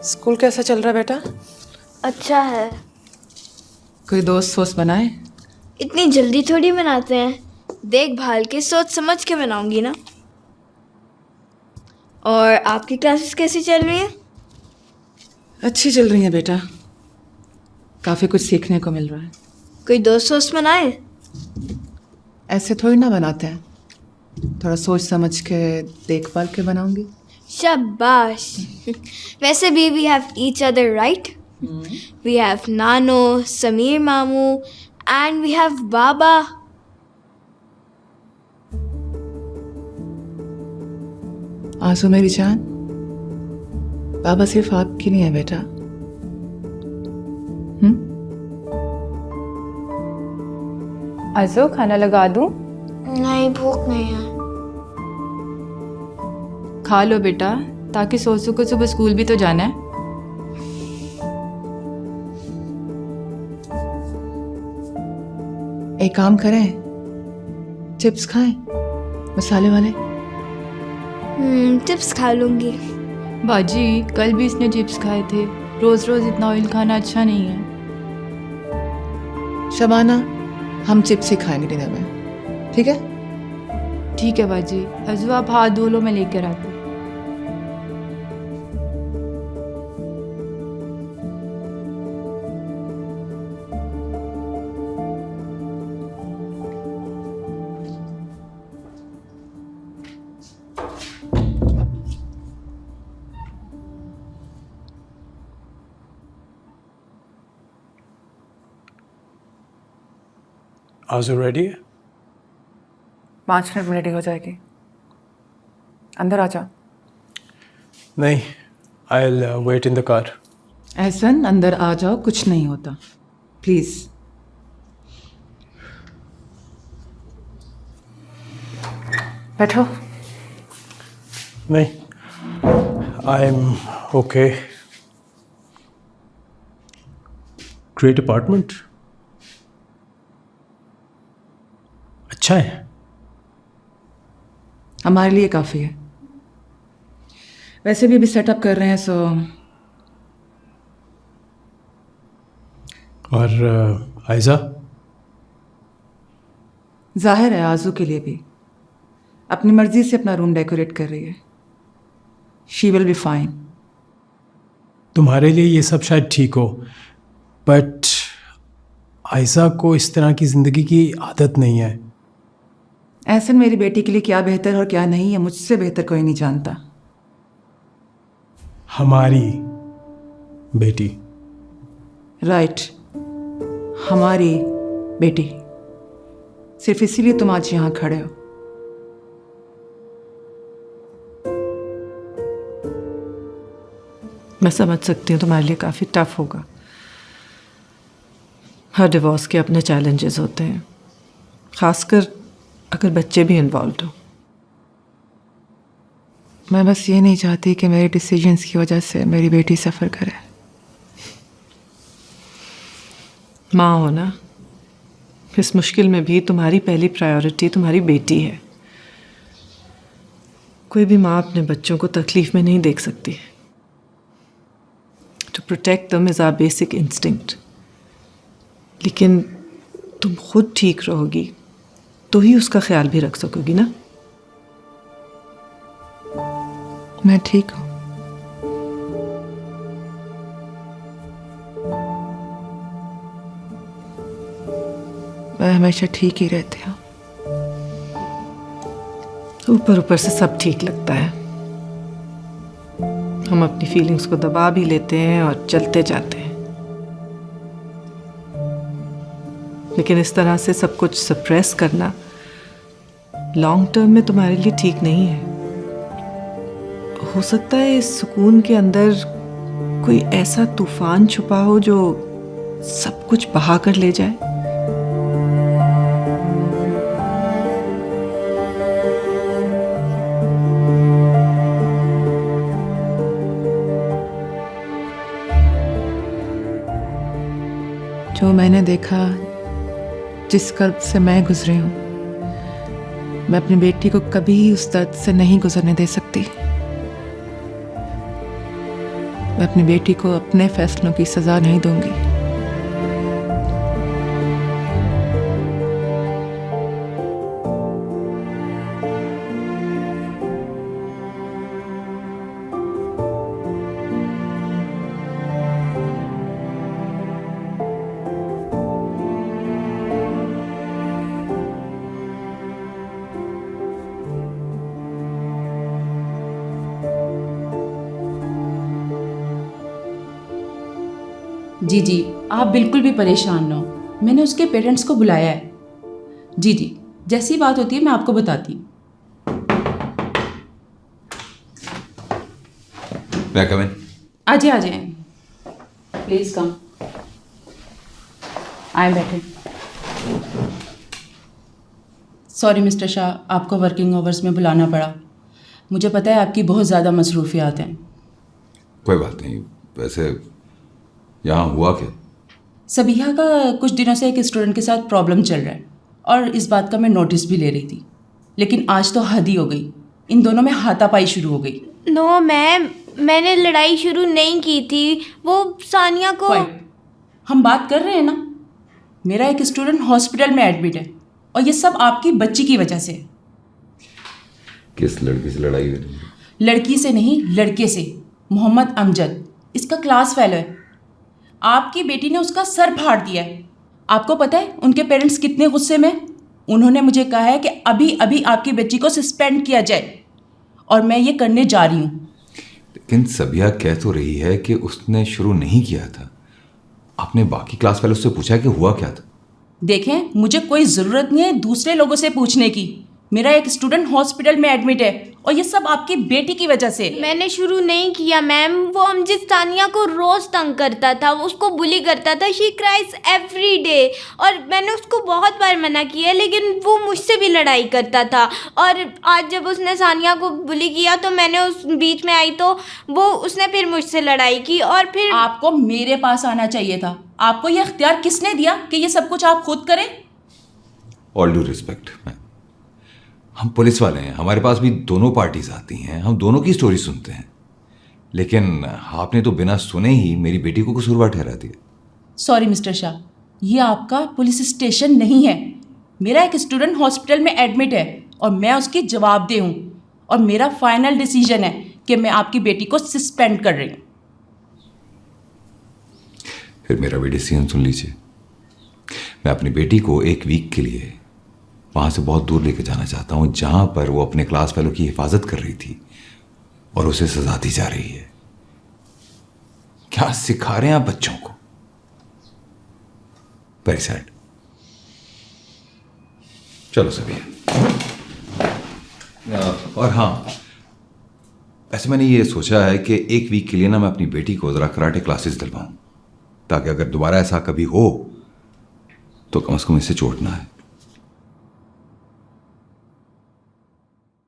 School कैसा चल रहा है बेटा? अच्छा है। कोई दोस्त वोस्त बनाए? इतनी जल्दी थोड़ी बनाते हैं, देखभाल के सोच समझ के बनाऊंगी ना। और आपकी क्लासेस कैसी चल रही है? अच्छी चल रही है बेटा, काफ़ी कुछ सीखने को मिल रहा है। कोई दोस्त वोस्त बनाए? ऐसे थोड़ी ना बनाते हैं, थोड़ा सोच समझ के देखभाल के बनाऊंगी। शाबाश। वैसे भी we have each other right. We have Nano, Sameer मामू एंड वी हैव बाबा। आंसू मेरी जान, बाबा सिर्फ आपकी नहीं है बेटा। आजो खाना लगा दूं? नहीं, भूख नहीं है। खा लो बेटा, ताकि सोचू को सुबह स्कूल भी तो जाना है। एक काम करें, चिप्स खाएं मसाले वाले। चिप्स खा लूंगी। बाजी, कल भी इसने चिप्स खाए थे। रोज रोज इतना ऑयल खाना अच्छा नहीं है। शबाना, हम चिप्स ही खाएंगे डिनर में, ठीक है? ठीक है बाजी। अजू आप हाथ धो लो, मैं लेकर आती हूँ। आजू रेडी है? 5 मिनट में रेडी हो जाएगी। अंदर आ जा। नहीं, I will wait in the car. Ehsan, अंदर आ जाओ, कुछ नहीं होता, प्लीज। बैठो। नहीं, I am okay. Great apartment, अच्छा है। हमारे लिए काफ़ी है। वैसे भी अभी सेटअप कर रहे हैं, सो। और आयजा? जाहिर है आजू के लिए भी अपनी मर्जी से अपना रूम डेकोरेट कर रही है। She will be fine. तुम्हारे लिए ये सब शायद ठीक हो, बट आयजा को इस तरह की ज़िंदगी की आदत नहीं है। एहसन, मेरी बेटी के लिए क्या बेहतर और क्या नहीं है मुझसे बेहतर कोई नहीं जानता। हमारी बेटी। राइट, हमारी बेटी। सिर्फ इसीलिए तुम आज यहाँ खड़े हो। मैं समझ सकती हूँ तुम्हारे लिए काफ़ी टफ होगा। हर डिवोर्स के अपने चैलेंजेस होते हैं, खासकर अगर बच्चे भी इन्वॉल्व हो। मैं बस ये नहीं चाहती कि मेरे डिसीजंस की वजह से मेरी बेटी सफ़र करे। माँ हो ना, इस मुश्किल में भी तुम्हारी पहली प्रायोरिटी तुम्हारी बेटी है। कोई भी माँ अपने बच्चों को तकलीफ में नहीं देख सकती। To protect them is our basic instinct. लेकिन तुम खुद ठीक रहोगी तो ही उसका ख्याल भी रख सकोगी ना। मैं ठीक हूँ। मैं हमेशा ठीक ही रहती हूँ। ऊपर ऊपर से सब ठीक लगता है। हम अपनी फीलिंग्स को दबा भी लेते हैं और चलते जाते हैं, लेकिन इस तरह से सब कुछ सप्रेस करना लॉन्ग टर्म में तुम्हारे लिए ठीक नहीं है। हो सकता है इस सुकून के अंदर कोई ऐसा तूफान छुपा हो जो सब कुछ बहा कर ले जाए। जो मैंने देखा, जिस कर्ब से मैं गुजरी हूँ, मैं अपनी बेटी को कभी उस दर्द से नहीं गुजरने दे सकती। मैं अपनी बेटी को अपने फैसलों की सज़ा नहीं दूंगी। जी जी, आप बिल्कुल भी परेशान ना हो, मैंने उसके पेरेंट्स को बुलाया है। जी जी, जैसी बात होती है मैं आपको बताती हूँ। मैं कम इन। आ जाए प्लीज़ कम। आए बैठे। सॉरी मिस्टर शाह, आपको वर्किंग आवर्स में बुलाना पड़ा। मुझे पता है आपकी बहुत ज़्यादा मसरूफियात हैं। कोई बात नहीं। वैसे यहाँ हुआ क्या? सबिहा का कुछ दिनों से एक स्टूडेंट के साथ प्रॉब्लम चल रहा है और इस बात का मैं नोटिस भी ले रही थी, लेकिन आज तो हद ही हो गई। इन दोनों में हाथापाई शुरू हो गई। नो मैम, मैंने लड़ाई शुरू नहीं की थी। वो सानिया को हम बात कर रहे हैं ना। मेरा एक स्टूडेंट हॉस्पिटल में एडमिट है और ये सब आपकी बच्ची की वजह से। किस लड़की से लड़ाई हुई? लड़की से नहीं, लड़के से। मोहम्मद अमजद, इसका क्लास फेलो है। आपकी बेटी ने उसका सर फाड़ दिया है। आपको पता है उनके पेरेंट्स कितने गुस्से में? उन्होंने मुझे कहा है कि अभी अभी आपकी बच्ची को सस्पेंड किया जाए और मैं ये करने जा रही हूँ। लेकिन सबिया कह तो रही है कि उसने शुरू नहीं किया था। आपने बाकी क्लास फेलो से पूछा कि हुआ क्या था? देखें, मुझे कोई ज़रूरत नहीं है दूसरे लोगों से पूछने की। मेरा एक स्टूडेंट हॉस्पिटल में एडमिट है और ये सब आपकी बेटी की वजह से। मैंने शुरू नहीं किया मैम। वो अमजद सानिया को रोज़ तंग करता था, उसको बुली करता था। शी क्राइज एवरी डे और मैंने उसको बहुत बार मना किया, लेकिन वो मुझसे भी लड़ाई करता था। और आज जब उसने सानिया को बुली किया तो मैंने उस बीच में आई तो वो उसने फिर मुझसे लड़ाई की और फिर आपको मेरे पास आना चाहिए था। आपको ये इख्तियार किसने दिया कि ये सब कुछ आप खुद करें? ऑल ड्यू रिस्पेक्ट, हम पुलिस वाले हैं, हमारे पास भी दोनों पार्टीज आती हैं, हम दोनों की स्टोरी सुनते हैं। लेकिन आपने तो बिना सुने ही मेरी बेटी को कसूरवार ठहरा दिया। सॉरी मिस्टर शाह, ये आपका पुलिस स्टेशन नहीं है। मेरा एक स्टूडेंट हॉस्पिटल में एडमिट है और मैं उसकी जवाबदेह हूँ और मेरा फाइनल डिसीजन है कि मैं आपकी बेटी को सस्पेंड कर रही हूँ। फिर मेरा भी डिसीजन सुन लीजिए। मैं अपनी बेटी को एक वीक के लिए वहाँ से बहुत दूर लेके जाना चाहता हूँ, जहाँ पर वो अपने क्लास फेलो की हिफाजत कर रही थी और उसे सजा दी जा रही है। क्या सिखा रहे हैं आप बच्चों को? Very sad. चलो सभी। और हाँ, ऐसे मैंने ये सोचा है कि एक वीक के लिए ना मैं अपनी बेटी को ज़रा कराटे क्लासेस दिलवाऊँ, ताकि अगर दोबारा ऐसा कभी हो तो कम से कम इससे चोट ना है।